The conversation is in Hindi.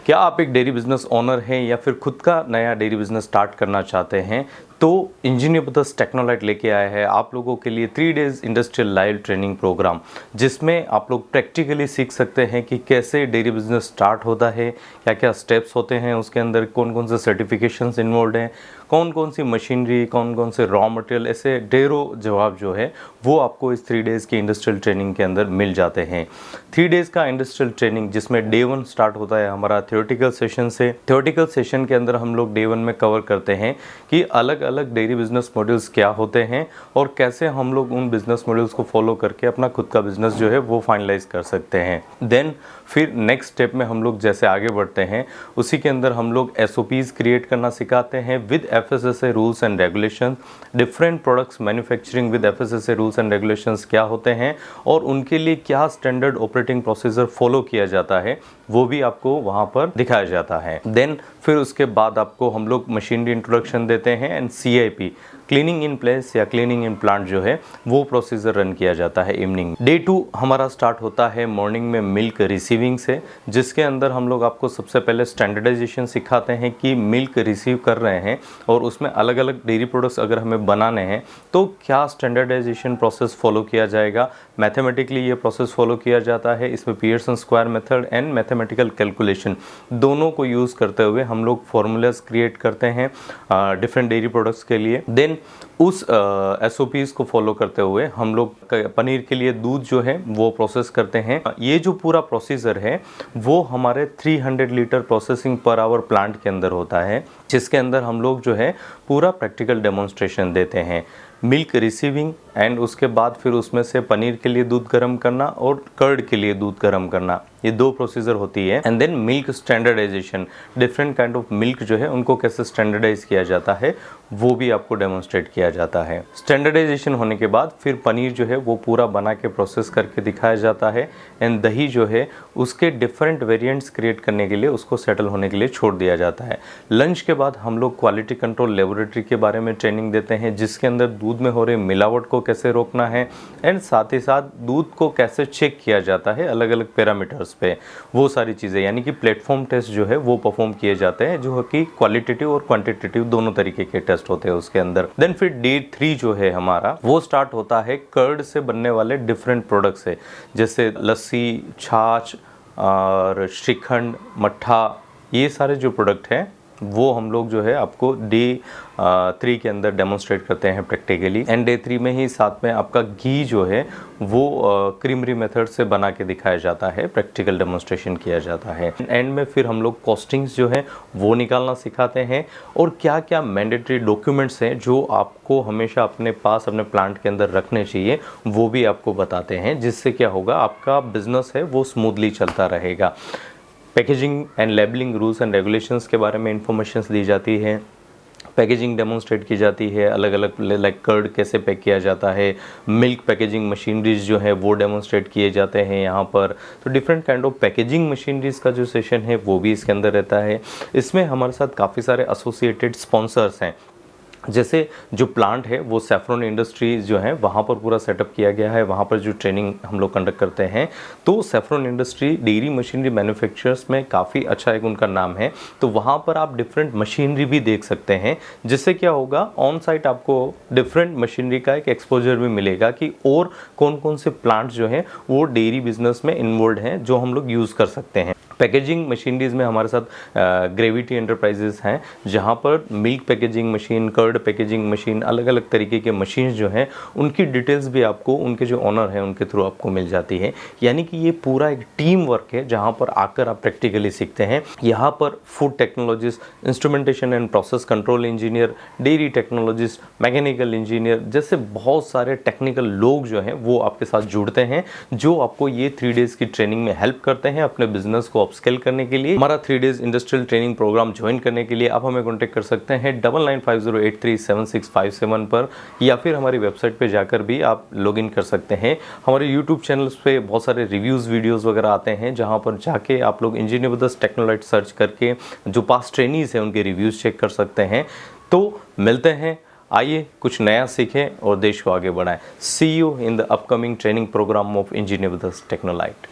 क्या आप एक डेयरी बिजनेस ओनर हैं या फिर खुद का नया डेयरी बिजनेस स्टार्ट करना चाहते हैं तो इंजीनियर ब्रदर्स टेक्नोलाइट लेके आया है आप लोगों के लिए 3 days industrial live training programme, जिसमें आप लोग प्रैक्टिकली सीख सकते हैं कि कैसे डेयरी बिजनेस स्टार्ट होता है, क्या क्या स्टेप्स होते हैं उसके अंदर, कौन कौन से सर्टिफिकेशंस इन्वॉल्व हैं, कौन कौन सी मशीनरी, कौन कौन से रॉ मटेरियल, ऐसे ढेरों जवाब जो है वो आपको इस 3 डेज़ की इंडस्ट्रियल ट्रेनिंग के अंदर मिल जाते हैं। 3 डेज़ का इंडस्ट्रियल ट्रेनिंग जिसमें डे 1 स्टार्ट होता है हमारा थ्योरेटिकल सेशन से। थ्योरेटिकल सेशन के अंदर हम लोग डे 1 में कवर करते हैं कि अलग अलग डेयरी बिजनेस मॉडल्स क्या होते हैं और कैसे हम लोग उन बिजनेस मॉडल्स को फॉलो करके अपना खुद का बिजनेस जो है वो फाइनलाइज कर सकते हैं। देन फिर नेक्स्ट स्टेप में हम लोग जैसे आगे बढ़ते हैं उसी के अंदर हम लोग SOPs क्रिएट करना सिखाते हैं with FSSAI rules and regulations. Different products manufacturing with FSSAI rules and regulations क्या होते हैं और उनके लिए क्या स्टैंडर्ड ऑपरेटिंग प्रोसीजर फॉलो किया जाता है वो भी आपको वहाँ पर दिखाया जाता है। देन फिर उसके बाद आपको हम लोग मशीनरी इंट्रोडक्शन देते हैं and CIP cleaning in place या क्लीनिंग इन प्लांट जो है वो प्रोसीजर रन किया जाता है इवनिंग। डे 2 हमारा स्टार्ट होता है मॉर्निंग में मिल्क रिसीविंग से, जिसके अंदर हम लोग आपको सबसे पहले स्टैंडर्डाइजेशन सिखाते हैं कि मिल्क रिसीव कर रहे हैं और उसमें अलग अलग डेयरी प्रोडक्ट्स अगर हमें बनाने हैं तो क्या स्टैंडर्डाइजेशन प्रोसेस फॉलो किया जाएगा। मैथमेटिकली ये प्रोसेस फॉलो किया जाता है, इसमें Pearson square method and mathematical calculation दोनों को यूज़ करते हुए हम लोग फॉर्मूलाज क्रिएट करते हैं डिफरेंट डेयरी प्रोडक्ट्स के लिए। देन उस SOPs को फॉलो करते हुए हम लोग पनीर के लिए दूध जो है वो प्रोसेस करते हैं। ये जो पूरा प्रोसीजर है वो हमारे 300 litre processing per hour plant के अंदर होता है, जिसके अंदर हम लोग जो है पूरा प्रैक्टिकल डेमोन्स्ट्रेशन देते हैं। मिल्क रिसीविंग एंड उसके बाद फिर उसमें से पनीर के लिए दूध गर्म करना और कर्ड के लिए दूध गर्म करना, ये 2 प्रोसीजर होती है। And then milk standardisation, different kind of milk जो है उनको कैसे स्टैंडर्डाइज किया जाता है वो भी आपको डेमोन्स्ट्रेट किया जाता है। स्टैंडर्डाइजेशन होने के बाद फिर पनीर जो है वो पूरा बना के प्रोसेस करके दिखाया जाता है एंड दही जो है उसके डिफरेंट वेरिएंट्स क्रिएट करने के लिए उसको सेटल होने के लिए छोड़ दिया जाता है। लंच के बाद हम लोग क्वालिटी कंट्रोल लेबोरेटरी के बारे में ट्रेनिंग देते हैं, जिसके अंदर दूध में हो रहे मिलावट को कैसे रोकना है एंड साथ ही साथ दूध को कैसे चेक किया जाता है अलग अलग पैरामीटर्स पे, वो सारी चीज़ें यानी कि प्लेटफॉर्म टेस्ट जो है वो परफॉर्म किए जाते हैं, जो कि क्वालिटेटिव और क्वांटिटेटिव दोनों तरीके के टेस्ट होते हैं उसके अंदर। देन फिर डे 3 जो है हमारा वो स्टार्ट होता है कर्ड से बनने वाले डिफरेंट प्रोडक्ट से, जैसे लस्सी, छाछ और श्रीखंड, मट्ठा, ये सारे जो प्रोडक्ट हैं वो हम लोग जो है आपको डे 3 के अंदर डेमोन्स्ट्रेट करते हैं प्रैक्टिकली। एंड डे 3 में ही साथ में आपका घी जो है वो क्रीमरी मेथड से बना के दिखाया जाता है, प्रैक्टिकल डेमोन्स्ट्रेशन किया जाता है। एंड में फिर हम लोग कॉस्टिंग्स जो है वो निकालना सिखाते हैं और क्या क्या मैंडेटरी डॉक्यूमेंट्स हैं जो आपको हमेशा अपने पास अपने प्लांट के अंदर रखने चाहिए वो भी आपको बताते हैं, जिससे क्या होगा आपका बिजनेस है वो स्मूथली चलता रहेगा। Packaging and labelling rules and regulations के बारे में इंफॉर्मेशंस दी जाती है, पैकेजिंग डेमोन्स्ट्रेट की जाती है, अलग अलग लाइक कर्ड कैसे पैक किया जाता है, मिल्क पैकेजिंग मशीनरीज जो है वो डेमोन्स्ट्रेट किए जाते हैं यहाँ पर। तो different kind of packaging machineries का जो सेशन है वो भी इसके अंदर रहता है। इसमें हमारे साथ काफ़ी सारे एसोसिएटेड स्पॉन्सर्स हैं, जैसे जो प्लांट है वो सैफ्रॉन इंडस्ट्रीज जो है वहाँ पर पूरा सेटअप किया गया है, वहाँ पर जो ट्रेनिंग हम लोग कंडक्ट करते हैं। तो saffron industry dairy machinery manufacturers में काफ़ी अच्छा एक उनका नाम है, तो वहाँ पर आप डिफरेंट मशीनरी भी देख सकते हैं, जिससे क्या होगा ऑन साइट आपको डिफरेंट मशीनरी का एक एक्सपोजर भी मिलेगा कि और कौन कौन से प्लांट्स जो हैं वो डेयरी बिजनेस में इन्वॉल्व हैं जो हम लोग यूज़ कर सकते हैं। पैकेजिंग मशीनरीज में हमारे साथ ग्रेविटी एंटरप्राइजेस हैं, जहाँ पर milk packaging machine, curd packaging machine, अलग अलग तरीके के मशीन्स जो हैं उनकी डिटेल्स भी आपको उनके जो ऑनर हैं उनके थ्रू आपको मिल जाती है। यानी कि ये पूरा एक टीम वर्क है जहाँ पर आकर आप प्रैक्टिकली सीखते हैं। यहाँ पर food technologist, instrumentation and process control engineer, dairy technologist, mechanical engineer जैसे बहुत सारे टेक्निकल लोग जो हैं वो आपके साथ जुड़ते हैं, जो आपको ये 3 डेज़ की ट्रेनिंग में हेल्प करते हैं अपने बिजनेस को अपस्केल करने के लिए। हमारा 3 days industrial training programme join करने के लिए आप हमें कॉन्टैक्ट कर सकते हैं 9950837657 पर, या फिर हमारी वेबसाइट पे जाकर भी आप लॉगिन कर सकते हैं। हमारे यूट्यूब चैनल्स पे बहुत सारे रिव्यूज़ वीडियोज़ वगैरह आते हैं, जहाँ पर जाके आप लोग इंजीनियर ब्रदर्स टेक्नोलाइट सर्च करके जो पास्ट ट्रेनीज़ हैं उनके रिव्यूज़ चेक कर सकते हैं। तो मिलते हैं, आइए कुछ नया सीखें और देश को आगे बढ़ाएं। See you in the upcoming training program of engineer brothers टेक्नोलाइट।